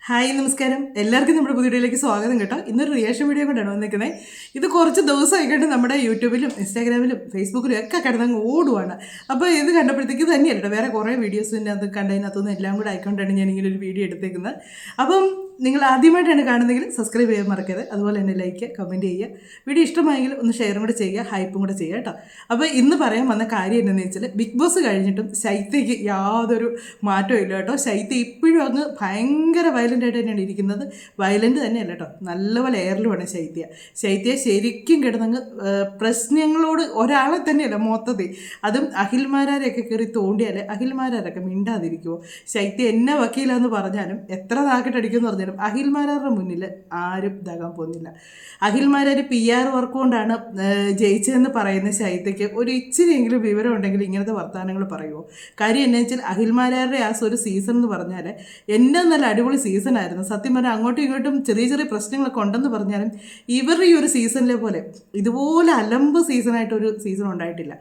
Hi നമസ്കാരം, എല്ലാവർക്കും നമ്മുടെ പുതിയ വീഡിയോയിലേക്ക് സ്വാഗതം കേട്ടോ. ഇന്നൊരു റിയാക്ഷൻ വീഡിയോ കൊണ്ടാണ് വന്നിരിക്കുന്നത്. ഇത് കുറച്ച് ദിവസമായിക്കൊണ്ട് നമ്മുടെ യൂട്യൂബിലും ഇൻസ്റ്റാഗ്രാമിലും ഫേസ്ബുക്കിലും ഒക്കെ കിടന്നങ്ങ് ഓടുവാണ്. അപ്പോൾ ഇത് കണ്ടപ്പോഴത്തേക്ക് തന്നെയല്ലോ വേറെ കുറേ വീഡിയോസിൻ്റെ അത് കണ്ടതിനകത്തുനിന്ന് എല്ലാം കൂടെ ആയിക്കൊണ്ടാണ് ഞാനിങ്ങനെ ഒരു വീഡിയോ എടുത്തേക്കുന്നത്. അപ്പം നിങ്ങൾ ആദ്യമായിട്ടാണ് കാണുന്നതെങ്കിൽ സബ്സ്ക്രൈബ് ചെയ്യാൻ മറക്കരുത്. അതുപോലെ തന്നെ ലൈക്ക് കമൻറ്റ് ചെയ്യുക. വീഡിയോ ഇഷ്ടമായെങ്കിൽ ഒന്ന് ഷെയറും കൂടെ ചെയ്യുക, ഹൈപ്പും കൂടെ ചെയ്യുക കേട്ടോ. അപ്പോൾ ഇന്ന് പറയാൻ വന്ന കാര്യം എന്താണെന്ന് വെച്ചാൽ, ബിഗ് ബോസ് കഴിഞ്ഞിട്ടും ശൈത്യയ്ക്ക് യാതൊരു മാറ്റവും ഇല്ല കേട്ടോ. ശൈത്യ ഇപ്പോഴും അങ്ങ് ഭയങ്കര വയലൻ്റ് ആയിട്ട് തന്നെയാണ് ഇരിക്കുന്നത്. വയലൻ്റ് തന്നെയല്ല കേട്ടോ, നല്ലപോലെ എയറിലുമാണ് ശൈത്യ ശരിക്കും കിടന്നങ്ങ് പ്രശ്നങ്ങളോട് ഒരാളെ തന്നെയല്ല മൊത്തത്തിൽ, അതും അഖിൽമാരെയൊക്കെ കയറി തോണ്ടിയാൽ അഖിൽമാരൊക്കെ മിണ്ടാതിരിക്കുമോ? ശൈത്യ എന്നെ വക്കീലാന്ന് പറഞ്ഞാലും എത്ര നാക്കിട്ടടിക്കുമെന്ന് പറഞ്ഞാലും അഖിൽമാരുടെ മുന്നിൽ ആരും ഇതാകാൻ പോകുന്നില്ല. അഖിൽമാരൊരു PR വർക്ക് കൊണ്ടാണ് ജയിച്ചതെന്ന് പറയുന്ന ശൈത്യയ്ക്ക് ഒരു ഇച്ചിരിയെങ്കിലും വിവരം ഉണ്ടെങ്കിൽ ഇങ്ങനത്തെ വർത്തമാനങ്ങൾ പറയുമോ? കാര്യം എന്നാ വെച്ചാൽ അഖിൽമാരുടെ ആ ഒരു സീസൺ എന്ന് പറഞ്ഞാൽ എൻ്റെ നല്ല അടിപൊളി സീസണായിരുന്നു. സത്യം പറഞ്ഞാൽ അങ്ങോട്ടും ഇങ്ങോട്ടും ചെറിയ ചെറിയ പ്രശ്നങ്ങളൊക്കെ ഉണ്ടെന്ന് പറഞ്ഞാലും ഇവരുടെ ഈ ഒരു സീസണിലെ പോലെ ഇതുപോലെ അലമ്പ് സീസണായിട്ടൊരു സീസൺ ഉണ്ടായിട്ടില്ല.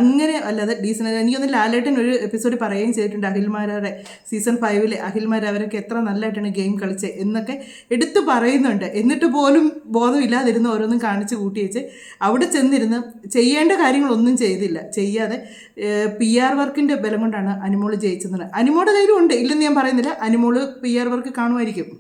അങ്ങനെ അല്ലാതെ ഡീസൻ്റ് എനിക്കൊന്ന് ലാലേട്ടൻ ഒരു എപ്പിസോഡ് പറയുകയും ചെയ്തിട്ടുണ്ട്, അഖിൽമാരുടെ സീസൺ 5 അഖിൽമാർ അവരൊക്കെ എത്ര നല്ലതായിട്ടാണ് ഗെയിം കളിച്ചത് എന്നൊക്കെ എടുത്തു പറയുന്നുണ്ട്. എന്നിട്ട് പോലും ബോധമില്ലാതിരുന്ന് ഓരോന്നും കാണിച്ച് കൂട്ടി വെച്ച് അവിടെ ചെന്നിരുന്ന് ചെയ്യേണ്ട കാര്യങ്ങളൊന്നും ചെയ്യാതെ PR വർക്കിൻ്റെ ബലം കൊണ്ടാണ് അനുമോള് ജയിച്ചത്. അനുമോളുടെ കയ്യിലും ഉണ്ട്, ഇല്ലെന്ന് ഞാൻ പറയുന്നില്ല. അനുമോള് PR വർക്ക് കാണുമായിരിക്കും.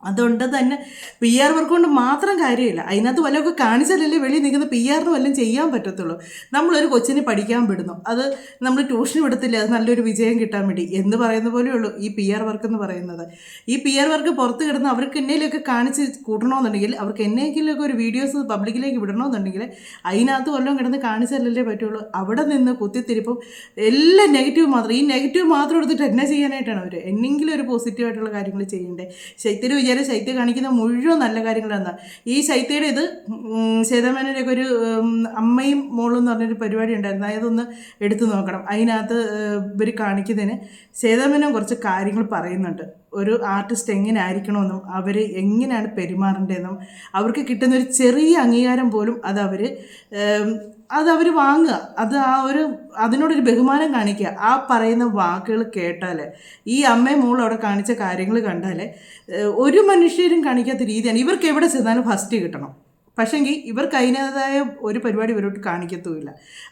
അതുകൊണ്ട് തന്നെ PR വർക്ക് കൊണ്ട് മാത്രം കാര്യമില്ല. അതിനകത്ത് വല്ലതൊക്കെ കാണിച്ചാലല്ലേ വെളിയിൽ നിൽക്കുന്ന PRന് വല്ലതും ചെയ്യാൻ പറ്റത്തുള്ളൂ. നമ്മളൊരു കൊച്ചിനെ പഠിക്കാൻ വിടുന്നു, അത് നമ്മൾ ട്യൂഷന് വിടത്തില്ല, അത് നല്ലൊരു വിജയം കിട്ടാൻ വേണ്ടി എന്ന് പറയുന്ന പോലെയുള്ളൂ ഈ PR വർക്ക് എന്ന് പറയുന്നത്. ഈ PR വർക്ക് പുറത്ത് കിടന്ന് അവർക്ക് എന്നേലൊക്കെ കാണിച്ച് കൂട്ടണമെന്നുണ്ടെങ്കിൽ, അവർക്ക് എന്നെങ്കിലൊക്കെ ഒരു വീഡിയോസ് പബ്ലിക്കിലേക്ക് വിടണമെന്നുണ്ടെങ്കിൽ അതിനകത്ത് വല്ലതും കിടന്ന് കാണിച്ചാലല്ലേ പറ്റുള്ളൂ. അവിടെ നിന്ന് കുത്തിത്തിരിപ്പും എല്ലാം നെഗറ്റീവ് മാത്രം, ഈ നെഗറ്റീവ് മാത്രം എടുത്തിട്ട് എന്നാ ചെയ്യാനായിട്ടാണ് അവർ? എന്നെങ്കിലും ഒരു പോസിറ്റീവായിട്ടുള്ള കാര്യങ്ങൾ ചെയ്യണ്ടേ? ശൈത്യ കാണിക്കുന്ന മുഴുവൻ നല്ല കാര്യങ്ങളാണ്. ഈ ശൈത്യയുടെ ഇത് ശ്വേതാമേനൊക്കെ ഒരു അമ്മയും മോളും എന്ന് പറഞ്ഞൊരു പരിപാടി ഉണ്ടായിരുന്നു, അതൊന്ന് എടുത്തു നോക്കണം. അതിനകത്ത് ഇവർ കാണിക്കുന്നതിന് ശ്വേതാമേനൻ കുറച്ച് കാര്യങ്ങൾ പറയുന്നുണ്ട്. ഒരു ആർട്ടിസ്റ്റ് എങ്ങനെ ആയിരിക്കണമെന്നും അവർ എങ്ങനെയാണ് പെരുമാറേണ്ടതെന്നും അവർക്ക് കിട്ടുന്നൊരു ചെറിയ അംഗീകാരം പോലും അതവർ വാങ്ങുക, അതിനോടൊരു ബഹുമാനം കാണിക്കുക. ആ പറയുന്ന വാക്കുകൾ കേട്ടാൽ, ഈ അമ്മയും മോളും അവിടെ കാണിച്ച കാര്യങ്ങൾ കണ്ടാൽ ഒരു മനുഷ്യരും കാണിക്കാത്ത രീതിയാണ്. ഇവർക്ക് എവിടെ ചെന്നാലും ഫസ്റ്റ് കിട്ടണം. പക്ഷേങ്കിൽ ഇവർക്ക് അതിൻ്റേതായ ഒരു പരിപാടി ഇവരോട്ട് കാണിക്കത്തുമില്ല.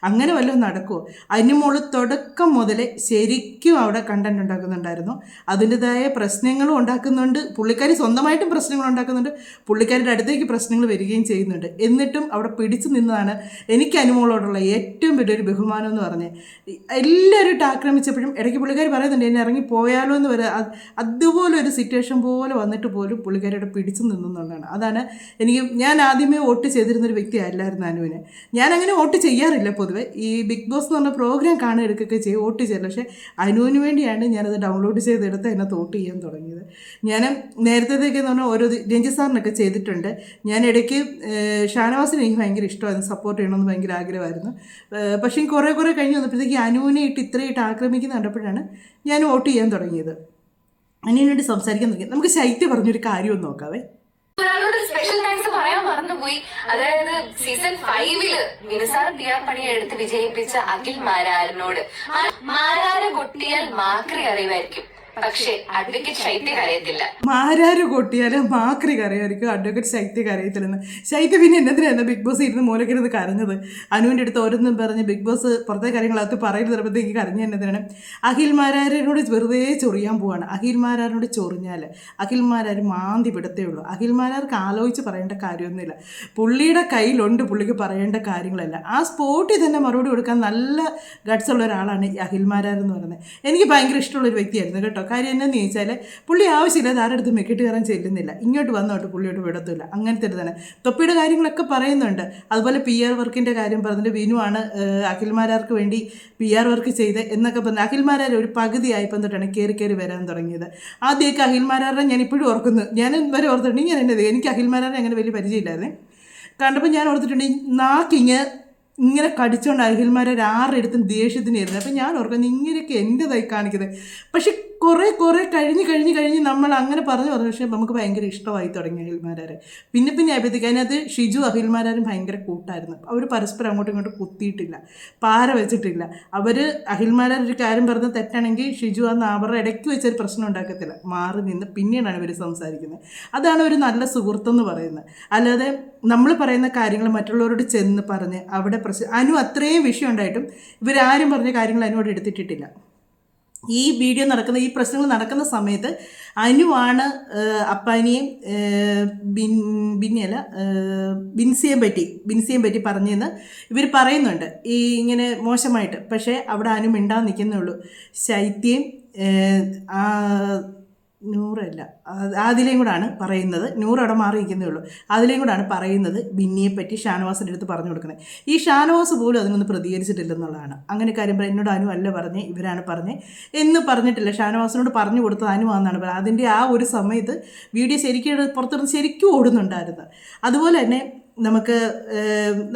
അങ്ങനെ വല്ലതും നടക്കുമോ? അനുമോള് തുടക്കം മുതലേ ശരിക്കും അവിടെ കണ്ടന്റ് ഉണ്ടാക്കുന്നുണ്ടായിരുന്നു. അതിൻ്റെതായ പ്രശ്നങ്ങളും ഉണ്ടാക്കുന്നുണ്ട്, പുള്ളിക്കാരി സ്വന്തമായിട്ടും പ്രശ്നങ്ങൾ ഉണ്ടാക്കുന്നുണ്ട്, പുള്ളിക്കാരുടെ അടുത്തേക്ക് പ്രശ്നങ്ങൾ വരികയും ചെയ്യുന്നുണ്ട്. എന്നിട്ടും അവിടെ പിടിച്ചു നിന്നതാണ് എനിക്ക് അനുമോളോടുള്ള ഏറ്റവും വലിയൊരു ബഹുമാനം എന്ന് പറഞ്ഞ്. എല്ലാവരും ആക്രമിച്ചപ്പോഴും ഇടയ്ക്ക് പുള്ളിക്കാരി പറയുന്നുണ്ട് എന്നെ ഇറങ്ങി പോയാലോ എന്ന് വരെ, അതുപോലെ ഒരു സിറ്റുവേഷൻ പോലെ വന്നിട്ട് പോലും പുള്ളിക്കാരിയുടെ പിടിച്ചു നിന്നുള്ളതാണ്. അതാണ് ഞാൻ ആദ്യമേ വോട്ട് ചെയ്തിരുന്നൊരു വ്യക്തി അല്ലായിരുന്നു അനുവിന്. ഞാനങ്ങനെ വോട്ട് ചെയ്യാറില്ല പൊതുവെ. ഈ ബിഗ് ബോസ് എന്ന് പറഞ്ഞ പ്രോഗ്രാം എടുക്കുകയൊക്കെ ചെയ്യും, വോട്ട് ചെയ്യില്ല. പക്ഷേ അനുവിന് വേണ്ടിയാണ് ഞാനത് ഡൗൺലോഡ് ചെയ്തെടുത്ത് അതിനകത്ത് വോട്ട് ചെയ്യാൻ തുടങ്ങിയത്. ഞാൻ നേരത്തേക്ക് എന്ന് പറഞ്ഞാൽ ഓരോ രഞ്ജിത് സാറിനൊക്കെ ചെയ്തിട്ടുണ്ട്. ഞാൻ ഇടയ്ക്ക് ഷാനവാസിനെ എനിക്ക് ഭയങ്കര ഇഷ്ടമായിരുന്നു, സപ്പോർട്ട് ചെയ്യണമെന്ന് ഭയങ്കര ആഗ്രഹമായിരുന്നു. പക്ഷേ കുറേ കഴിഞ്ഞ് വന്നപ്പോഴത്തേക്ക് അനുവിനെ ഇത്രയായിട്ട് ആക്രമിക്കുന്ന കണ്ടപ്പോഴാണ് ഞാൻ വോട്ട് ചെയ്യാൻ തുടങ്ങിയത്. അനുവിന് വേണ്ടി സംസാരിക്കാൻ തുടങ്ങി. നമുക്ക് ശൈത്യ പറഞ്ഞൊരു കാര്യം ഒന്ന് നോക്കാവേ. സ്പെഷ്യൽ താങ്ക്സ് പറയാൻ മറന്നുപോയി. അതായത് സീസൺ 5 നിസാർ PR പണിയെ എടുത്ത് വിജയിപ്പിച്ച അഖിൽ മാരാരനോട് മാരാര കൊട്ടിയാൽ മാക്രി അറിയുമായിരിക്കും, പക്ഷേ അഡ്വക്കേറ്റ് ശൈത്യ കരയത്തില്ല. മാരാര് കൊട്ടിയാലും മാക്രി കരയായിരിക്കും, അഡ്വക്കേറ്റ് ശൈത്യ കരയത്തില്ലെന്ന്. ശൈത്യ പിന്നെ എന്നതിനായിരുന്നു ബിഗ് ബോസ് ഇരുന്ന് മൂലക്കിരുന്ന് കരഞ്ഞത്? അനുവിൻ്റെ അടുത്ത് ഓരോന്നും പറഞ്ഞ് ബിഗ് ബോസ് പുറത്തെ കാര്യങ്ങളകത്ത് പറയുന്നത് തരുമ്പോഴത്തേക്ക് കരഞ്ഞ എന്നതിനാണ്. അഖിൽമാരോട് വെറുതെ ചൊറിയാൻ പോവാണ്. അഖിൽമാരോട് ചൊറിഞ്ഞാൽ അഖിൽമാരാർ മാന്തി വിടത്തേ ഉള്ളൂ. അഖിൽമാരാർക്ക് ആലോചിച്ച് പറയേണ്ട കാര്യമൊന്നുമില്ല. പുള്ളിയുടെ കയ്യിലുണ്ട് പുള്ളിക്ക് പറയേണ്ട കാര്യങ്ങളല്ല. ആ സ്പോട്ടിൽ തന്നെ മറുപടി കൊടുക്കാൻ നല്ല ഗട്ട്സ് ഉള്ള ഒരാളാണ് ഈ അഖിൽമാരാരെന്ന് പറയുന്നത്. എനിക്ക് ഭയങ്കര ഇഷ്ടമുള്ളൊരു വ്യക്തിയായിരുന്നു കേട്ടോ. കാര്യം എന്നാന്ന് ചോദിച്ചാൽ പുള്ളി ആവശ്യമില്ല ആരുടെ മെക്കിട്ട് കയറാൻ ചെല്ലുന്നില്ല, ഇങ്ങോട്ട് വന്നോട്ട് പുള്ളിയോട്ട് വിടത്തില്ല. അങ്ങനത്തെ ഒരു തന്നെ തൊപ്പിയുടെ കാര്യങ്ങളൊക്കെ പറയുന്നുണ്ട്. അതുപോലെ PR വർക്കിൻ്റെ കാര്യം പറഞ്ഞിട്ട് വിനുവാണ് അഖിൽമാരാർക്ക് വേണ്ടി PR വർക്ക് ചെയ്ത് എന്നൊക്കെ പറഞ്ഞു. അഖിൽമാരാർ ഒരു പകുതി ആയപ്പം തൊട്ടാണ് കയറി വരാൻ തുടങ്ങിയത്. ആദ്യമൊക്കെ അഖിൽമാരാരെ ഞാൻ ഇപ്പോഴും ഓർക്കുന്നു. ഞാൻ വരെ ഓർത്തിട്ടുണ്ട് ഞാൻ എന്നത് എനിക്ക് അഖിൽമാരാരെ അങ്ങനെ വലിയ പരിചയമില്ലാതെ കണ്ടപ്പോൾ ഞാൻ ഓർത്തിട്ടുണ്ട് ഇങ്ങനെ കടിച്ചുകൊണ്ട് അഖിൽമാരെ ആരുടെ അടുത്തും ദേഷ്യത്തിനായിരുന്നു. അപ്പം ഞാൻ ഓർക്കുന്നത് ഇങ്ങനെയൊക്കെ എൻ്റെതായി കാണിക്കുന്നത്. പക്ഷെ കുറേ കഴിഞ്ഞ് നമ്മൾ അങ്ങനെ പറഞ്ഞു പക്ഷേ നമുക്ക് ഭയങ്കര ഇഷ്ടമായി തുടങ്ങി അഖിൽമാരാരെ. പിന്നെ ആയപ്പോഴത്തേക്ക് അതിനകത്ത് ഷിജു അഖിൽമാരാരും ഭയങ്കര കൂട്ടായിരുന്നു. അവർ പരസ്പരം അങ്ങോട്ടും ഇങ്ങോട്ടും കുത്തിയിട്ടില്ല, പാര വെച്ചിട്ടില്ല. അവർ അഖിൽമാരാർ ഒരു കാര്യം പറഞ്ഞ് തെറ്റാണെങ്കിൽ ഷിജു അവരുടെ ഇടയ്ക്ക് വെച്ചൊരു പ്രശ്നം ഉണ്ടാക്കത്തില്ല, മാറി നിന്ന് പിന്നീടാണ് ഇവർ സംസാരിക്കുന്നത്. അതാണ് ഒരു നല്ല സുഹൃത്തെന്ന് പറയുന്നത്. അല്ലാതെ നമ്മൾ പറയുന്ന കാര്യങ്ങൾ മറ്റുള്ളവരോട് ചെന്ന് പറഞ്ഞ് അവിടെ അനു അത്രയും വിഷയം ഉണ്ടായിട്ടും ഇവരാരും പറഞ്ഞ കാര്യങ്ങൾ അനുവോട് എടുത്തിട്ടിട്ടില്ല. ഈ വീഡിയോ നടക്കുന്ന, ഈ പ്രശ്നങ്ങൾ നടക്കുന്ന സമയത്ത് അനുവാണ് അപ്പാനിയും ബിൻസിയെയും പറ്റി പറഞ്ഞെന്ന് ഇവർ പറയുന്നുണ്ട്, ഈ ഇങ്ങനെ മോശമായിട്ട്. പക്ഷേ അവിടെ അനു മിണ്ടാൻ നിൽക്കുന്നേ ഉള്ളൂ. ശൈത്യയും നൂറല്ല ആദിലയും കൂടാണ് പറയുന്നത്. നൂറ് അവിടെ മാറി നിൽക്കുന്നേ ഉള്ളൂ. ആദിലയും കൂടാണ് പറയുന്നത് ബിന്നിയെ പറ്റി ഷാനവാസിൻ്റെ അടുത്ത് പറഞ്ഞു കൊടുക്കുന്നത്. ഈ ഷാനവാസ് പോലും അതിനൊന്നും പ്രതികരിച്ചിട്ടില്ലെന്നുള്ളതാണ്. അങ്ങനെ കാര്യം എന്നോട് അനു അല്ല പറഞ്ഞേ, ഇവരാണ് പറഞ്ഞേ എന്ന് പറഞ്ഞിട്ടില്ല. ഷാനവാസിനോട് പറഞ്ഞു കൊടുത്തത് അനു ആണെന്നാണ് പറയുന്നത്. അതിൻ്റെ ആ ഒരു സമയത്ത് വീഡിയോ പുറത്തിറന്ന് ശരിക്കും ഓടുന്നുണ്ടായിരുന്നു. അതുപോലെ തന്നെ നമുക്ക്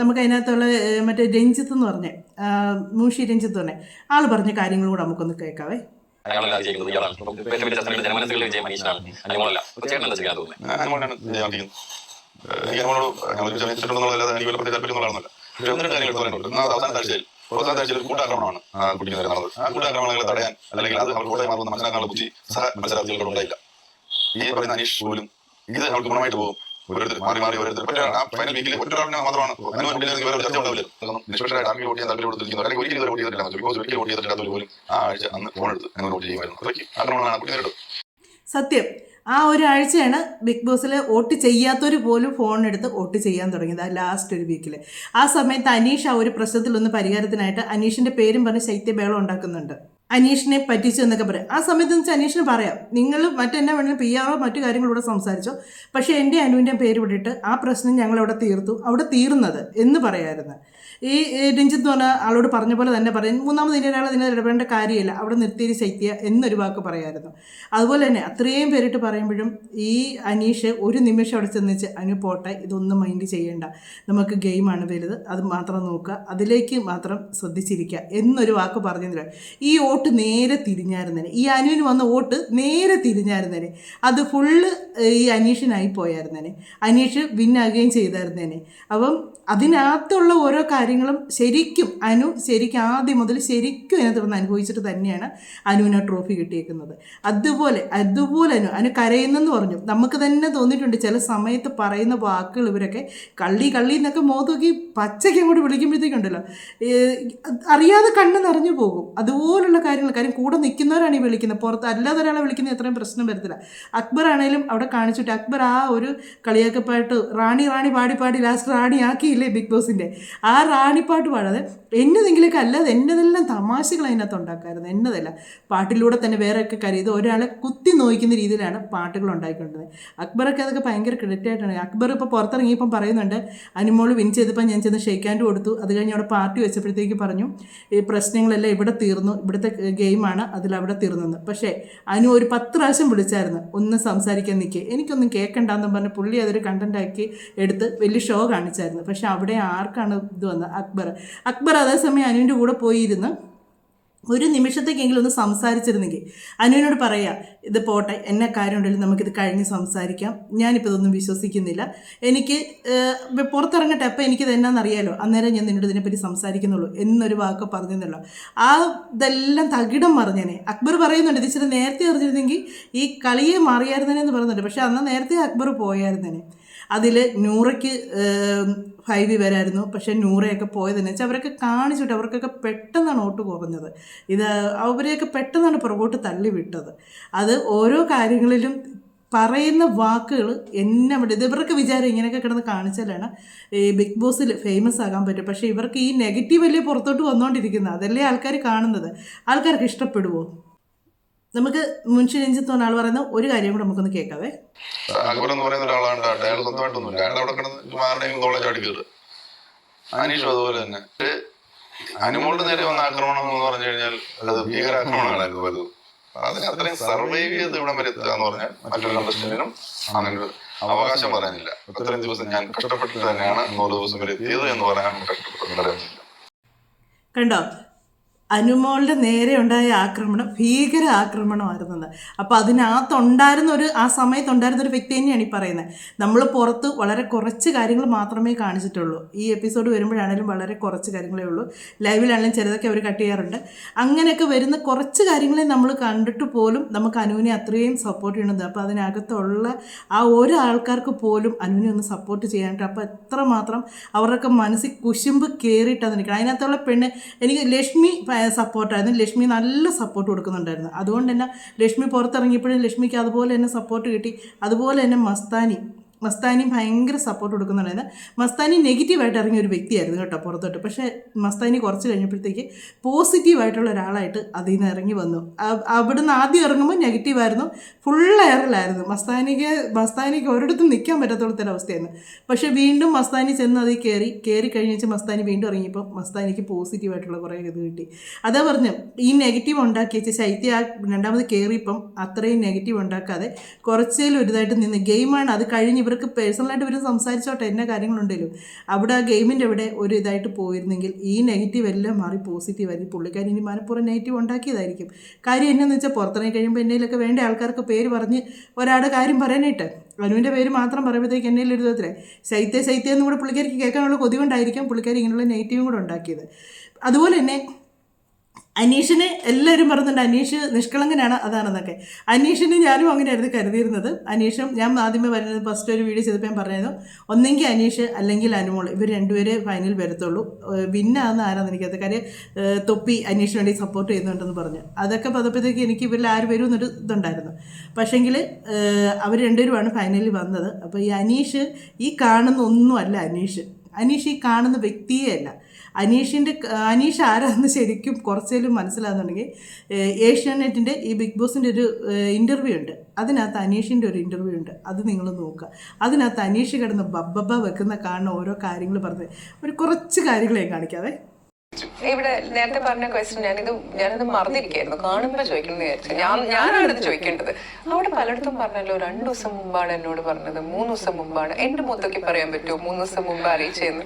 അതിനകത്തുള്ള മറ്റേ രഞ്ജിത്ത് എന്ന് പറഞ്ഞേ, മൂഷി രഞ്ജിത്ത് പറഞ്ഞേ ആൾ പറഞ്ഞ കാര്യങ്ങളും കൂടെ നമുക്കൊന്ന് കേൾക്കാവേ. അവസാനത്താഴ്ചയിൽ ഒരു കൂട്ടാക്രമണമാണ് കുട്ടിക്ക് നേരെ നടന്നത്. ആ കൂട്ടാക്രമണങ്ങളെ തടയാൻ അല്ലെങ്കിൽ അത് അവർ കോടതി മാറുന്ന മനസ്സിലാക്കാനുള്ള ബുദ്ധി മത്സരാർത്ഥികൾക്കൂടെ ഉണ്ടായില്ല. ഈ പറയുന്ന അനീഷ് പോലും ഇത് അവർക്ക് ഗുണമായിട്ട് പോകും. ഓരോരുത്തർ മാറി ഓരോരുത്തർ പക്ഷേ ആ ഫൈനൽ വീക്കിൽ ഒറ്റൊരാളിനെ മാത്രമാണ് ചർച്ച ഉണ്ടാവില്ല. നിഷ്പക്ഷമായിട്ട് ആർക്കും വോട്ട് ചെയ്യാൻ താല്പര്യം കൊടുത്തിരിക്കുന്നു, അല്ലെങ്കിൽ ഒരിക്കലും വോട്ട് ചെയ്തിട്ടില്ല. ബിക്കോസ് ഒരിക്കലും വോട്ട് ചെയ്തിട്ടില്ലാത്തവർ പോലും ആ ആഴ്ച അന്ന് ഫോൺ എടുത്ത് അങ്ങനെ വോട്ട് ചെയ്യുമായിരുന്നു. അതൊക്കെ ആക്രമണമാണ് കുട്ടി നേരിടും. സത്യം, ആ ഒരാഴ്ചയാണ് ബിഗ് ബോസിൽ വോട്ട് ചെയ്യാത്തവർ പോലും ഫോണെടുത്ത് വോട്ട് ചെയ്യാൻ തുടങ്ങിയത്. ആ ലാസ്റ്റ് ഒരു വീക്കിൽ. ആ സമയത്ത് അനീഷ് ആ ഒരു പ്രശ്നത്തിലൊന്ന് പരിഹാരത്തിനായിട്ട് അനീഷിൻ്റെ പേരും പറഞ്ഞ് ശൈത്യ ബേളം ഉണ്ടാക്കുന്നുണ്ട്. അനീഷിനെ പറ്റിച്ചു എന്നൊക്കെ പറയാം. ആ സമയത്ത് വെച്ചാൽ അനീഷിന് പറയാം, നിങ്ങൾ മറ്റെന്നെ വേണമെങ്കിൽ PR മറ്റു കാര്യങ്ങളിലൂടെ സംസാരിച്ചോ, പക്ഷേ എൻ്റെ അനുവിൻ്റെ പേര് വിട്ടിട്ട് ആ പ്രശ്നം ഞങ്ങളവിടെ തീർത്തു, അവിടെ തീർന്നത് എന്ന് പറയാമായിരുന്നു. ഈ രഞ്ജിത്ത് പറഞ്ഞ ആളോട് പറഞ്ഞ പോലെ തന്നെ പറയും, മൂന്നാമത് ഇനി ഒരാൾ ഇതിനെ ഇടപെടേണ്ട കാര്യമില്ല, അവിടെ നിർത്തിയൊരു ശൈത്യ എന്നൊരു വാക്ക് പറയാമായിരുന്നു. അതുപോലെ തന്നെ അത്രയും പേരിട്ട് പറയുമ്പോഴും ഈ അനീഷ് ഒരു നിമിഷം അവിടെ ചെന്നിച്ച് അനു പോട്ടെ, ഇതൊന്നും മൈൻഡ് ചെയ്യേണ്ട, നമുക്ക് ഗെയിമാണ് വലുത്, അത് മാത്രം നോക്കുക, അതിലേക്ക് മാത്രം ശ്രദ്ധിച്ചിരിക്കുക എന്നൊരു വാക്ക് പറഞ്ഞില്ല. ഈ വോട്ട് നേരെ തിരിഞ്ഞായിരുന്നേനെ, ഈ അനുവിന് വന്ന വോട്ട് നേരെ തിരിഞ്ഞായിരുന്നേനെ, അത് ഫുള്ള് ഈ അനീഷിനായി പോയായിരുന്നേനെ, അനീഷ് വിന്നാകുകയും ചെയ്തായിരുന്നേനെ. അപ്പം അതിനകത്തുള്ള ഓരോ കാര്യങ്ങളും ശരിക്കും ആദ്യം മുതൽ ശരിക്കും അതിനകത്ത് അനുഭവിച്ചിട്ട് തന്നെയാണ് അനുവിന് ട്രോഫി കിട്ടിയേക്കുന്നത്. അതുപോലെ അനു കരയുന്നെന്ന് പറഞ്ഞു. നമുക്ക് തന്നെ തോന്നിയിട്ടുണ്ട് ചില സമയത്ത് പറയുന്ന വാക്കുകൾ ഇവരൊക്കെ കള്ളി എന്നൊക്കെ മോത്തോക്കി പച്ചയ്ക്ക് അങ്ങോട്ട് വിളിക്കുമ്പോഴത്തേക്കുണ്ടല്ലോ അറിയാതെ കണ്ണ് നിറഞ്ഞു പോകും. അതുപോലുള്ള കാര്യം കൂടെ നിൽക്കുന്നവരാണ് ഈ വിളിക്കുന്നത്, പുറത്ത് അല്ലാതെ ഒരാളെ വിളിക്കുന്ന എത്രയും പ്രശ്നം വരത്തില്ല. അക്ബർ ആണെങ്കിലും അവിടെ കാണിച്ചിട്ട് അക്ബർ ആ ഒരു കളിയാക്കപ്പാട്ട് റാണി പാടി ലാസ്റ്റ് റാണി ആക്കിയില്ലേ ബിഗ് ബോസിൻ്റെ, ആ റാണിപ്പാട്ട് പാടാതെ എന്നതെങ്കിലൊക്കെ അല്ലാതെ എന്നതെല്ലാം തമാശകൾ അതിനകത്ത് ഉണ്ടാക്കാമായിരുന്നു. എന്നതല്ല പാട്ടിലൂടെ തന്നെ വേറെയൊക്കെ കരുത് ഒരാളെ കുത്തി നോയിക്കുന്ന രീതിയിലാണ് പാട്ടുകൾ ഉണ്ടായിക്കൊണ്ടത്. അക്ബറൊക്കെ അതൊക്കെ ഭയങ്കര ക്രെഡിറ്റ് ആയിട്ടാണ്. അക്ബർ ഇപ്പോൾ പുറത്തിറങ്ങിയപ്പം പറയുന്നുണ്ട്, അനുമോൾ വിൻ ചെയ്തപ്പോൾ ഞാൻ ചെന്ന് ഷെയ്ക്ക് ഹാൻഡ് കൊടുത്തു, അത് കഴിഞ്ഞ് അവിടെ പാർട്ടി വെച്ചപ്പോഴത്തേക്ക് പറഞ്ഞു ഈ പ്രശ്നങ്ങളെല്ലാം ഇവിടെ തീർന്നു, ഇവിടുത്തെ ഗെയിമാണ് അതിലവിടെ തീർന്നെന്ന്. പക്ഷേ അനു ഒരു 10 പ്രാവശ്യം വിളിച്ചായിരുന്നു ഒന്ന് സംസാരിക്കാൻ നിൽക്കുക, എനിക്കൊന്നും കേൾക്കണ്ടെന്ന് പറഞ്ഞ് പുള്ളി അതൊരു കണ്ടൻറ്റാക്കി എടുത്ത് വലിയ ഷോ കാണിച്ചായിരുന്നു. പക്ഷെ അവിടെ ആർക്കാണ് ഇത് വന്നത്? അക്ബർ അതേസമയം അനുവിൻ്റെ കൂടെ പോയിരുന്ന് ഒരു നിമിഷത്തേക്കെങ്കിലും ഒന്ന് സംസാരിച്ചിരുന്നെങ്കിൽ അനുവിനോട് പറയാം, ഇത് പോട്ടെ, എന്നെ കാര്യം ഉണ്ടെങ്കിലും നമുക്കിത് കഴിഞ്ഞ് സംസാരിക്കാം, ഞാനിപ്പോൾ ഇതൊന്നും വിശ്വസിക്കുന്നില്ല, എനിക്ക് പുറത്തിറങ്ങട്ടെ, അപ്പം എനിക്കിത് എന്നാണെന്നറിയാലോ, അന്നേരം ഞാൻ നിന്നോട് ഇതിനെപ്പറ്റി സംസാരിക്കുന്നുള്ളൂ എന്നൊരു വാക്ക് പറഞ്ഞെന്നുള്ളൂ. ആ ഇതെല്ലാം തകിടം മറിഞ്ഞേനെ. അക്ബർ പറയുന്നുണ്ട് ഇത് ഇച്ചിരി നേരത്തെ അറിഞ്ഞിരുന്നെങ്കിൽ ഈ കളിയെ മാറിയായിരുന്നേനെന്ന് പറയുന്നുണ്ട്. പക്ഷേ അന്ന് നേരത്തെ അക്ബർ പോയായിരുന്നേനെ. അതിൽ നൂറയ്ക്ക് 5 വരായിരുന്നു. പക്ഷേ നൂറയൊക്കെ പോയതെന്ന് വെച്ചാൽ അവരൊക്കെ കാണിച്ചിട്ട് അവർക്കൊക്കെ പെട്ടെന്നാണ് വോട്ട് കുറഞ്ഞത്. അവരെയൊക്കെ പെട്ടെന്നാണ് പുറകോട്ട് തള്ളിവിട്ടത്. അത് ഓരോ കാര്യങ്ങളിലും പറയുന്ന വാക്കുകൾ എന്നെ ഇത് ഇവർക്ക് വിചാരം ഇങ്ങനെയൊക്കെ കിടന്ന് കാണിച്ചാലാണ് ഈ ബിഗ് ബോസിൽ ഫേമസ് ആകാൻ പറ്റും. പക്ഷേ ഇവർക്ക് ഈ നെഗറ്റീവ് അല്ലേ പുറത്തോട്ട് വന്നുകൊണ്ടിരിക്കുന്നത്, അതല്ലേ ആൾക്കാർ കാണുന്നത്. ആൾക്കാർക്ക് ഇഷ്ടപ്പെടുമോ? നമുക്ക് മുൻഷി രഞ്ജിത്ത് എന്ന ആൾ പറയുന്ന ഒരു കാര്യം കൂടെ നമുക്കൊന്ന് കേൾക്കാവേ. അക്ബർ എന്ന് പറയുന്ന ഒരാളാണ്, അയാൾ സ്വന്തമായിട്ടൊന്നുമില്ല, അയാൾ അവിടെ കിടന്ന് ആരുടെയും കോളേജ് ചാടി കയറുക. അനീഷും അതുപോലെ തന്നെ. അനുമോളുടെ നേരെ വന്ന ആക്രമണം എന്ന് പറഞ്ഞു കഴിഞ്ഞാൽ അത് ഭീകരാക്രമണങ്ങളായിരുന്നു വലുത്. അതിന് അത്രയും സർവൈവ് ചെയ്ത് ഇവിടം വരെ എത്തുക എന്ന് പറഞ്ഞാൽ മറ്റൊരു കണ്ടസ്റ്റന്റിനും അങ്ങനെ ഒരു അവകാശം പറയാനില്ല. അത്രയും ദിവസം ഞാൻ കഷ്ടപ്പെട്ടിട്ട് തന്നെയാണ് 100 ദിവസം വരെ എത്തിയത് എന്ന് പറയാൻ കഷ്ടപ്പെട്ടു. കണ്ടോ, അനുമോളുടെ നേരെ ഉണ്ടായ ആക്രമണം ഭീകര ആക്രമണമായിരുന്നത്. അപ്പോൾ അതിനകത്തുണ്ടായിരുന്ന ആ സമയത്തുണ്ടായിരുന്ന ഒരു വ്യക്തി തന്നെയാണ് ഈ പറയുന്നത്. നമ്മൾ പുറത്ത് വളരെ കുറച്ച് കാര്യങ്ങൾ മാത്രമേ കാണിച്ചിട്ടുള്ളൂ. ഈ എപ്പിസോഡ് വരുമ്പോഴാണെങ്കിലും വളരെ കുറച്ച് കാര്യങ്ങളേ ഉള്ളൂ. ലൈവിലാണെങ്കിലും ചിലതൊക്കെ അവർ കട്ട് ചെയ്യാറുണ്ട്. അങ്ങനെയൊക്കെ വരുന്ന കുറച്ച് കാര്യങ്ങളെ നമ്മൾ കണ്ടിട്ട് പോലും നമുക്ക് അനുവിനെ അത്രയും സപ്പോർട്ട് ചെയ്യണത്. അപ്പോൾ അതിനകത്തുള്ള ആ ഓരോ ആൾക്കാർക്ക് പോലും അനുവിനെ ഒന്ന് സപ്പോർട്ട് ചെയ്യാനായിട്ട് അപ്പോൾ എത്രമാത്രം അവരുടെയൊക്കെ മനസ്സിൽ കുശുമ്പ് കയറിയിട്ടാണ് നിൽക്കണം. അതിനകത്തുള്ള പെണ്ണ് എനിക്ക് ലക്ഷ്മി സപ്പോർട്ടായിരുന്നു. ലക്ഷ്മി നല്ല സപ്പോർട്ട് കൊടുക്കുന്നുണ്ടായിരുന്നു. അതുകൊണ്ട് തന്നെ ലക്ഷ്മി പുറത്തിറങ്ങിയപ്പോഴും ലക്ഷ്മിക്ക് അതുപോലെ തന്നെ സപ്പോർട്ട് കിട്ടി. അതുപോലെ തന്നെ മസ്താനി ഭയങ്കര സപ്പോർട്ട് കൊടുക്കുന്നുണ്ടായിരുന്നു. മസ്താനി നെഗറ്റീവായിട്ട് ഇറങ്ങിയ ഒരു വ്യക്തിയായിരുന്നു കേട്ടോ പുറത്തോട്ട്. പക്ഷേ മസ്താനി കുറച്ച് കഴിഞ്ഞപ്പോഴത്തേക്ക് പോസിറ്റീവായിട്ടുള്ള ഒരാളായിട്ട് അതിൽ നിന്ന് ഇറങ്ങി വന്നു. അവിടുന്ന് ആദ്യം ഇറങ്ങുമ്പോൾ നെഗറ്റീവായിരുന്നു, ഫുൾ എയറിലായിരുന്നു. മസ്താനിക്ക് ഒരിടത്തും നിൽക്കാൻ പറ്റാത്തോളത്തൊരവസ്ഥയായിരുന്നു. പക്ഷേ വീണ്ടും മസ്താനി ചെന്ന് അതിൽ കയറി കഴിഞ്ഞിട്ട് മസ്താനി വീണ്ടും ഇറങ്ങിയപ്പോൾ മസ്താനിക്ക് പോസിറ്റീവായിട്ടുള്ള കുറേ ഇത് കിട്ടി. അതാ പറഞ്ഞു ഈ നെഗറ്റീവ് ഉണ്ടാക്കി വെച്ച് ശൈത്യ രണ്ടാമത് കയറിയപ്പം അത്രയും നെഗറ്റീവ് ഉണ്ടാക്കാതെ കുറച്ചേലും ഒരു ഇതായിട്ട് നിന്ന് ഗെയിമാണ്. അത് കഴിഞ്ഞ് ഇവർക്ക് പേഴ്സണലായിട്ട് ഇവർ സംസാരിച്ചോട്ടെ എന്നാ കാര്യങ്ങളുണ്ടെങ്കിലും അവിടെ ആ ഗെയിമിൻ്റെ അവിടെ ഒരു ഇതായിട്ട് പോയിരുന്നെങ്കിൽ ഈ നെഗറ്റീവ് എല്ലാം മാറി പോസിറ്റീവായിരിക്കും. പുള്ളിക്കാരി ഇനി മനഃപൂർവ്വം നെഗറ്റീവ് ഉണ്ടാക്കിയതായിരിക്കും. കാര്യം എന്നാന്ന് വെച്ചാൽ പുറത്തിറങ്ങി കഴിയുമ്പോൾ എന്നേലൊക്കെ വേണ്ട ആൾക്കാർക്ക് പേര് പറഞ്ഞ് ഒരാളുടെ കാര്യം പറയാനായിട്ട് അനുവിൻ്റെ പേര് മാത്രം പറയുമ്പോഴത്തേക്ക് എന്നേലും ഒരു വിധത്തിലെ ശൈത്യ എന്നും കൂടെ പുള്ളിക്കാരിക്ക് കേൾക്കാനുള്ള കൊതി കൊണ്ടായിരിക്കും പുള്ളിക്കാരി ഇങ്ങനെയുള്ള നെഗറ്റീവും കൂടെ ഉണ്ടാക്കിയത്. അതുപോലെ തന്നെ അനീഷിനെ എല്ലാവരും പറയുന്നുണ്ട് അനീഷ് നിഷ്കളങ്കനാണ് അതാണെന്നൊക്കെ. അനീഷിന് ഞാനും അങ്ങനെയായിരുന്നു കരുതിയിരുന്നത്. അനീഷും ഞാൻ ആദ്യമേ വരുന്നത് ഫസ്റ്റ് ഒരു വീഡിയോ ചെയ്തപ്പോൾ ഞാൻ പറയുന്നു ഒന്നെങ്കിൽ അനീഷ് അല്ലെങ്കിൽ അനുമോൾ ഇവർ രണ്ടുപേരെ ഫൈനൽ വരത്തുള്ളൂ. വിന്നാന്ന് ആരാന്ന് എനിക്കത് കാര്യം തൊപ്പി അനീഷിന് വേണ്ടി സപ്പോർട്ട് ചെയ്യുന്നുണ്ടെന്ന് പറഞ്ഞു. അതൊക്കെ പതപ്പോഴത്തേക്ക് എനിക്ക് ഇവരിൽ ആര് വരും എന്നൊരു ഇതുണ്ടായിരുന്നു. പക്ഷേങ്കിൽ അവർ രണ്ടുപേരുമാണ് ഫൈനലിൽ വന്നത്. അപ്പോൾ ഈ അനീഷ് ഈ കാണുന്ന ഒന്നുമല്ല അനീഷ് ഈ കാണുന്ന വ്യക്തിയേ അല്ല. അനീഷ് ആരാന്ന് ശരിക്കും കുറച്ചേലും മനസ്സിലാകുന്നുണ്ടെങ്കിൽ ഏഷ്യാനെറ്റിൻ്റെ ഈ ബിഗ് ബോസിൻ്റെ ഒരു ഇൻ്റർവ്യൂ ഉണ്ട്. അതിനകത്ത് അനീഷിൻ്റെ ഒരു ഇൻ്റർവ്യൂ ഉണ്ട്. അത് നിങ്ങൾ നോക്കുക. അതിനകത്ത് അനീഷ് കിടന്ന് ബബ്ബ വെക്കുന്ന കാണുന്ന ഓരോ കാര്യങ്ങൾ പറഞ്ഞ് ഒരു കുറച്ച് കാര്യങ്ങളെ കാണിക്കാതെ. ഇവിടെ നേരത്തെ പറഞ്ഞ ക്വസ്റ്റ്യൻ ഞാനിത് മറന്നിരിക്കായിരുന്നു. കാണുമ്പോ ചോദിക്കണം എന്ന് വിചാരിച്ചു. ഞാനാണ് ഇത് ചോദിക്കേണ്ടത്. അവിടെ പലയിടത്തും പറഞ്ഞല്ലോ 2 ദിവസം മുമ്പാണ് എന്നോട് പറഞ്ഞത്, 3 ദിവസം മുമ്പാണ്. എന്റെ മൊത്തക്ക് പറയാൻ പറ്റുമോ 3 ദിവസം മുമ്പ് അറിയിച്ചെന്ന്?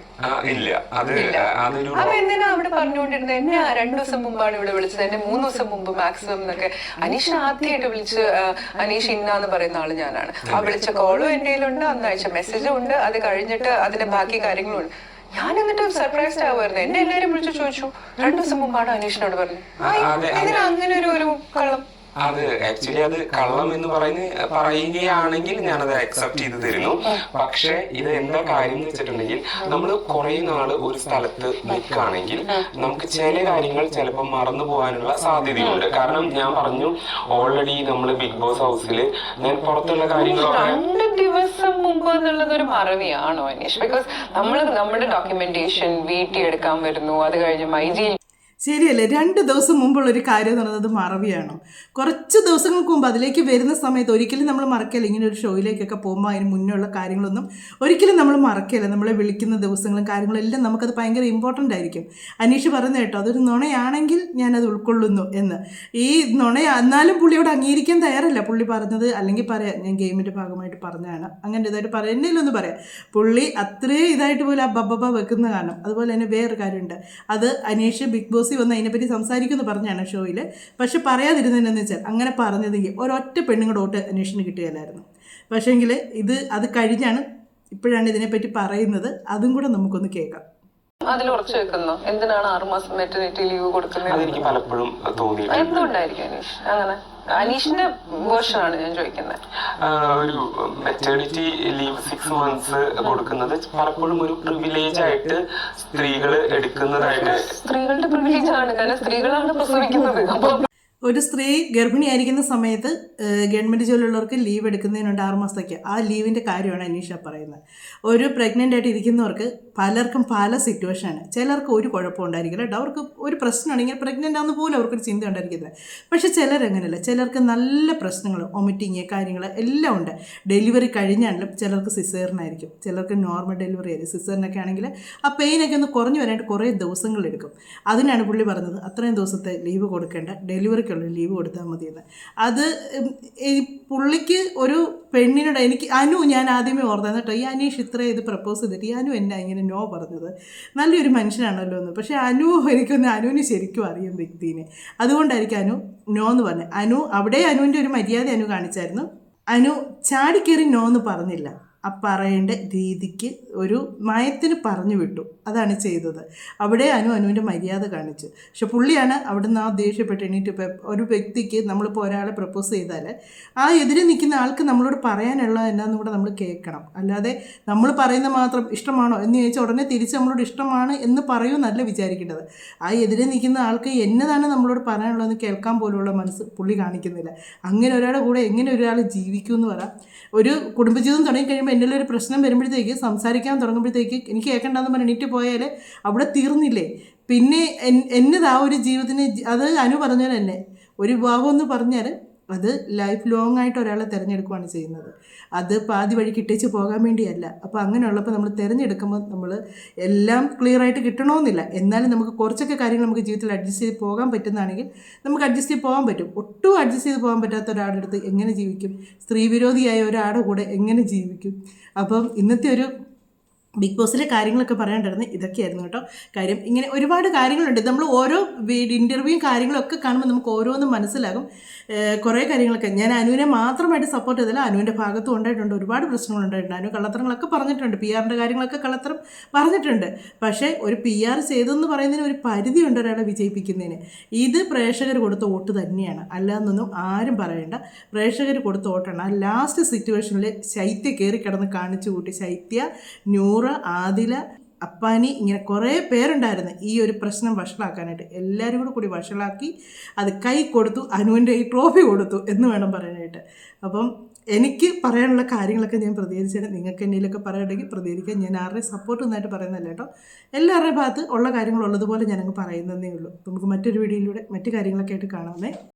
അപ്പൊ എന്തിനാ അവിടെ പറഞ്ഞുകൊണ്ടിരുന്നത്? എന്നെ 2 ദിവസം മുമ്പാണ് ഇവിടെ വിളിച്ചത്, എന്നെ 3 ദിവസം മുമ്പ് മാക്സിമം എന്നൊക്കെ. അനീഷ് ആദ്യമായിട്ട് വിളിച്ച് അനീഷ് ഇന്നാന്ന് പറയുന്ന ആള് ഞാനാണ്. ആ വിളിച്ച കോളും എന്റെ കയ്യിലുണ്ട്, അന്ന് അയച്ച മെസ്സേജും ഉണ്ട്. അത് കഴിഞ്ഞിട്ട് അതിന്റെ ബാക്കി കാര്യങ്ങളും ഉണ്ട്. ഞാൻ എന്നിട്ട് സർപ്രൈസ്ഡ് ആവുമായിരുന്നു. എന്നെ എല്ലാരും വിളിച്ചു ചോദിച്ചു 2 ദിവസം മുമ്പാണ് അനീഷിനോട് പറഞ്ഞത്. ഇതിന് അങ്ങനെ ഒരു കള്ളം. അത് ആക്ച്വലി അത് കള്ളം എന്ന് പറയുകയാണെങ്കിൽ ഞാനത് അക്സെപ്റ്റ് ചെയ്ത് തരുന്നു. പക്ഷെ ഇത് എന്താ കാര്യം എന്ന് വെച്ചിട്ടുണ്ടെങ്കിൽ നമ്മൾ കുറെ നാള് ഒരു സ്ഥലത്ത് നിൽക്കുകയാണെങ്കിൽ നമുക്ക് ചില കാര്യങ്ങൾ ചിലപ്പോൾ മറന്നു പോകാനുള്ള സാധ്യതയുണ്ട്. കാരണം ഞാൻ പറഞ്ഞു ഓൾറെഡി നമ്മൾ ബിഗ് ബോസ് ഹൗസിൽ ഞാൻ പുറത്തുള്ള കാര്യങ്ങളൊക്കെ 2 ദിവസം മുമ്പ് എന്നുള്ളത് ഒരു മറവിയാണോ അനീഷ്? ബിക്കോസ് നമ്മുടെ ഡോക്യുമെന്റേഷൻ വീട്ടിൽ എടുക്കാൻ വരുന്നു, അത് കഴിഞ്ഞ് മൈജി ശരിയല്ലേ? 2 ദിവസം മുമ്പുള്ളൊരു കാര്യം എന്ന് പറയുന്നത് മറവിയാണോ? കുറച്ച് ദിവസങ്ങൾക്ക് മുമ്പ് അതിലേക്ക് വരുന്ന സമയത്ത് ഒരിക്കലും നമ്മൾ മറക്കില്ല. ഇങ്ങനെ ഒരു ഷോയിലേക്കൊക്കെ പോകുമ്പോൾ അതിന് മുന്നേയുള്ള കാര്യങ്ങളൊന്നും ഒരിക്കലും നമ്മൾ മറക്കില്ല. നമ്മളെ വിളിക്കുന്ന ദിവസങ്ങളും കാര്യങ്ങളും എല്ലാം നമുക്കത് ഭയങ്കര ഇമ്പോർട്ടൻ്റ് ആയിരിക്കും. അനീഷ് പറയുന്നത് കേട്ടോ, അതൊരു നുണയാണെങ്കിൽ ഞാനത് ഉൾക്കൊള്ളുന്നു എന്ന്. ഈ എന്നാലും പുള്ളിയോട് അംഗീകരിക്കാൻ തയ്യാറല്ല. പുള്ളി പറഞ്ഞത് അല്ലെങ്കിൽ പറയാം ഞാൻ ഗെയിമിൻ്റെ ഭാഗമായിട്ട് പറഞ്ഞതാണ്, അങ്ങനെ ഇതായിട്ട് പറയാം, എന്നേലൊന്ന് പറയാം. പുള്ളി അത്രയും ഇതായിട്ട് പോലും ആ ബബ്ബ വെക്കുന്ന കാണും. അതുപോലെ തന്നെ വേറൊരു കാര്യമുണ്ട്. അത് അനീഷ് ബിഗ് ബോസ് വന്ന് അതിനെപ്പറ്റി സംസാരിക്കുമെന്ന് പറഞ്ഞാണ് ഷോയിൽ. പക്ഷെ പറയാതിരുന്നതെന്ന് വെച്ചാൽ അങ്ങനെ പറഞ്ഞതെങ്കിൽ ഒരൊറ്റ പെണ്ണുങ്ങളുടെ വോട്ട് അന്വേഷണം കിട്ടുകയില്ലായിരുന്നു. പക്ഷേങ്കിൽ അത് കഴിഞ്ഞാണ് ഇപ്പോഴാണ് ഇതിനെപ്പറ്റി പറയുന്നത്. അതും കൂടെ നമുക്കൊന്ന് കേൾക്കാം. അതിൽ ഉറച്ചു വെക്കുന്നു. എന്തിനാണ് 6 മാസം മെറ്റർനിറ്റി ലീവ് കൊടുക്കുന്നത്? അതെനിക്ക് പലപ്പോഴും തോന്നി. എന്തുകൊണ്ടായിരിക്കും അനീഷ് അങ്ങനെ? അനീഷിന്റെ വേർഷൻ ആണ് ഞാൻ ചോദിക്കുന്നത്. ഒരു മെറ്റേണിറ്റി ലീവ് 6 months കൊടുക്കുന്നത് പലപ്പോഴും ഒരു പ്രിവിലേജ് ആയിട്ട് സ്ത്രീകൾ എടുക്കുന്നതായിട്ട്. സ്ത്രീകളുടെ പ്രിവിലേജ് ആണ്, കാരണം സ്ത്രീകളാണ് പ്രസവിക്കുന്നത്. അപ്പൊ ഒരു സ്ത്രീ ഗർഭിണിയായിരിക്കുന്ന സമയത്ത് ഗവൺമെൻറ് ജോലിയുള്ളവർക്ക് ലീവ് എടുക്കുന്നതിനുണ്ട് 6 മാസത്തേക്ക്. ആ ലീവിൻ്റെ കാര്യമാണ് അനീഷ പറയുന്നത്. ഒരു പ്രഗ്നൻ്റ് ആയിട്ട് ഇരിക്കുന്നവർക്ക് പലർക്കും പല സിറ്റുവേഷനാണ്. ചിലർക്ക് ഒരു കുഴപ്പം ഉണ്ടായിരിക്കില്ല കേട്ടോ, അവർക്ക് ഒരു പ്രശ്നമാണെങ്കിൽ പ്രഗ്നൻ്റ് ആണെന്ന് പോലും അവർക്കൊരു ചിന്ത ഉണ്ടായിരിക്കുന്നത്. പക്ഷേ ചിലരങ്ങനെയല്ല, ചിലർക്ക് നല്ല പ്രശ്നങ്ങൾ, വൊമിറ്റിങ് കാര്യങ്ങൾ എല്ലാം ഉണ്ട്. ഡെലിവറി കഴിഞ്ഞാലും ചിലർക്ക് സിസേറിനായിരിക്കും, ചിലർക്ക് നോർമൽ ഡെലിവറി ആയിരിക്കും. സിസേറിനൊക്കെ ആണെങ്കിൽ ആ പെയിനൊക്കെ ഒന്ന് കുറഞ്ഞു വരാനായിട്ട് കുറേ ദിവസങ്ങളെടുക്കും. അതിനാണ് പുള്ളി പറഞ്ഞത് അത്രയും ദിവസത്തെ ലീവ് കൊടുക്കേണ്ട, ഡെലിവറി ഡെലിവറിക്കുള്ള ലീവ് കൊടുത്താൽ മതിയെന്ന്. അത് ഈ പുള്ളിക്ക് ഒരു പെണ്ണിനോട് എനിക്ക് ഞാൻ ആദ്യമേ ഓർത്തത് കേട്ടോ, ഈ അനീഷ് ഇത്ര ഇത് പ്രപ്പോസ് ചെയ്തിട്ട് ഈ എന്നാ ഇങ്ങനെ നോ പറഞ്ഞത്, നല്ലൊരു മനുഷ്യനാണല്ലോ എന്ന്. പക്ഷേ എനിക്കൊന്ന് അനുവിന് ശരിക്കും അറിയാം വ്യക്തിനെ, അതുകൊണ്ടായിരിക്കും നോ എന്ന് പറഞ്ഞത്. അവിടെ അനുവിൻ്റെ ഒരു മര്യാദ കാണിച്ചായിരുന്നു. ചാടിക്കേറി നോ എന്ന് പറഞ്ഞില്ല, ആ പറയേണ്ട രീതിക്ക് ഒരു മയത്തിന് പറഞ്ഞു വിട്ടു, അതാണ് ചെയ്തത്. അവിടെ അനുവിൻ്റെ മര്യാദ കാണിച്ചു. പക്ഷെ പുള്ളിയാണ് അവിടുന്ന് ദേഷ്യപ്പെട്ട് എണീറ്റ്. ഒരു വ്യക്തിക്ക് നമ്മളിപ്പോൾ ഒരാളെ പ്രപ്പോസ് ചെയ്താൽ ആ എതിരെ നിൽക്കുന്ന ആൾക്ക് നമ്മളോട് പറയാനുള്ള എന്നാന്ന് കൂടെ നമ്മൾ കേൾക്കണം. അല്ലാതെ നമ്മൾ പറയുന്ന മാത്രം ഇഷ്ടമാണോ എന്ന് ചോദിച്ചാൽ ഉടനെ തിരിച്ച് നമ്മളോട് ഇഷ്ടമാണ് എന്ന് പറയുമെന്നല്ല വിചാരിക്കേണ്ടത്. ആ എതിരെ നിൽക്കുന്ന ആൾക്ക് എന്നതാണ് നമ്മളോട് പറയാനുള്ളതെന്ന് കേൾക്കാൻ പോലുള്ള മനസ്സ് പുള്ളി കാണിക്കുന്നില്ല. അങ്ങനെ ഒരാളുടെ കൂടെ എങ്ങനെ ഒരാൾ ജീവിക്കുമെന്ന് പറയാം. ഒരു കുടുംബജീവിതം തുടങ്ങിക്കഴിയുമ്പോൾ എന്തെങ്കിലും ഒരു പ്രശ്നം വരുമ്പോഴത്തേക്ക് സംസാരിക്കാൻ തുടങ്ങുമ്പോഴത്തേക്ക് എനിക്ക് കേൾക്കണ്ടെന്ന് പറഞ്ഞ് എണീറ്റ് പോയാൽ അവിടെ തീർന്നില്ലേ. പിന്നെ എന്നതാ ഒരു ജീവിതത്തിന് അത് പറഞ്ഞാൽ തന്നെ ഒരു വിവാഹം എന്ന് പറഞ്ഞാൽ അത് ലൈഫ് ലോങ് ആയിട്ട് ഒരാളെ തിരഞ്ഞെടുക്കുകയാണ് ചെയ്യുന്നത്. അത് പാതി വഴിക്ക് ഇട്ടേച്ച് പോകാൻ വേണ്ടിയല്ല. അപ്പോൾ അങ്ങനെയുള്ളപ്പോൾ നമ്മൾ തിരഞ്ഞെടുക്കുമ്പോൾ നമ്മൾ എല്ലാം ക്ലിയറായിട്ട് കിട്ടണമെന്നില്ല. എന്നാലും നമുക്ക് കുറച്ചൊക്കെ കാര്യങ്ങൾ നമുക്ക് ജീവിതത്തിൽ അഡ്ജസ്റ്റ് ചെയ്ത് പോകാൻ പറ്റുന്നതാണെങ്കിൽ നമുക്ക് അഡ്ജസ്റ്റ് ചെയ്ത് പോകാൻ പറ്റും. ഒട്ടും അഡ്ജസ്റ്റ് ചെയ്ത് പോകാൻ പറ്റാത്ത ഒരാളുടെ അടുത്ത് എങ്ങനെ ജീവിക്കും? സ്ത്രീ വിരോധിയായ ഒരാളുടെ കൂടെ എങ്ങനെ ജീവിക്കും? അപ്പം ഇന്നത്തെ ഒരു ബിഗ് ബോസിലെ കാര്യങ്ങളൊക്കെ പറയാണ്ടിരുന്നത് ഇതൊക്കെയായിരുന്നു കേട്ടോ. കാര്യം ഇങ്ങനെ ഒരുപാട് കാര്യങ്ങളുണ്ട്. നമ്മൾ ഓരോ ഇൻ്റർവ്യൂവും കാര്യങ്ങളൊക്കെ കാണുമ്പോൾ നമുക്ക് ഓരോന്നും മനസ്സിലാകും. കുറേ കാര്യങ്ങളൊക്കെ ഞാൻ അനുവിനെ മാത്രമായിട്ട് സപ്പോർട്ട് ചെയ്തില്ല, അനുവിൻ്റെ ഭാഗത്തും ഉണ്ടായിട്ടുണ്ട്. ഒരുപാട് പ്രശ്നങ്ങളുണ്ടായിട്ടുണ്ട്. അനു കള്ളത്തരങ്ങളൊക്കെ പറഞ്ഞിട്ടുണ്ട്, PR കാര്യങ്ങളൊക്കെ കള്ളത്തരം പറഞ്ഞിട്ടുണ്ട്. പക്ഷേ ഒരു PR ചെയ്തെന്ന് പറയുന്നതിന് ഒരു പരിധിയുണ്ട് ഒരാളെ വിജയിപ്പിക്കുന്നതിന്. ഇത് പ്രേക്ഷകർ കൊടുത്ത വോട്ട് തന്നെയാണ്, അല്ലാന്നൊന്നും ആരും പറയണ്ട. പ്രേക്ഷകർ കൊടുത്ത വോട്ടാണ്. ആ ലാസ്റ്റ് സിറ്റുവേഷനിൽ ശൈത്യ കയറി കിടന്ന് കാണിച്ചു കൂട്ടി. ശൈത്യ, നൂറ, ആദില, അപ്പാനി, ഇങ്ങനെ കുറേ പേരുണ്ടായിരുന്നു ഈ ഒരു പ്രശ്നം വഷളാക്കാനായിട്ട്. എല്ലാവരും കൂടി വഷളാക്കി അത് കൈ കൊടുത്തു, അനുവിൻ്റെ ഈ ട്രോഫി കൊടുത്തു എന്ന് വേണം പറയാനായിട്ട്. അപ്പം എനിക്ക് പറയാനുള്ള കാര്യങ്ങളൊക്കെ ഞാൻ പ്രതികരിച്ചാൽ നിങ്ങൾക്ക് എന്തെങ്കിലുമൊക്കെ പറയുകയാണെങ്കിൽ പ്രതികരിക്കാൻ ഞാൻ ആരുടെയും സപ്പോർട്ട് ഒന്നായിട്ട് പറയുന്നതല്ല കേട്ടോ. എല്ലാവരുടെയും ഭാഗത്ത് ഉള്ള കാര്യങ്ങളുള്ളതുപോലെ ഞാനങ്ങ് പറയുന്നതേ ഉള്ളൂ. നമുക്ക് മറ്റൊരു വീഡിയോയിലൂടെ മറ്റു കാര്യങ്ങളൊക്കെ ആയിട്ട് കാണാമേ.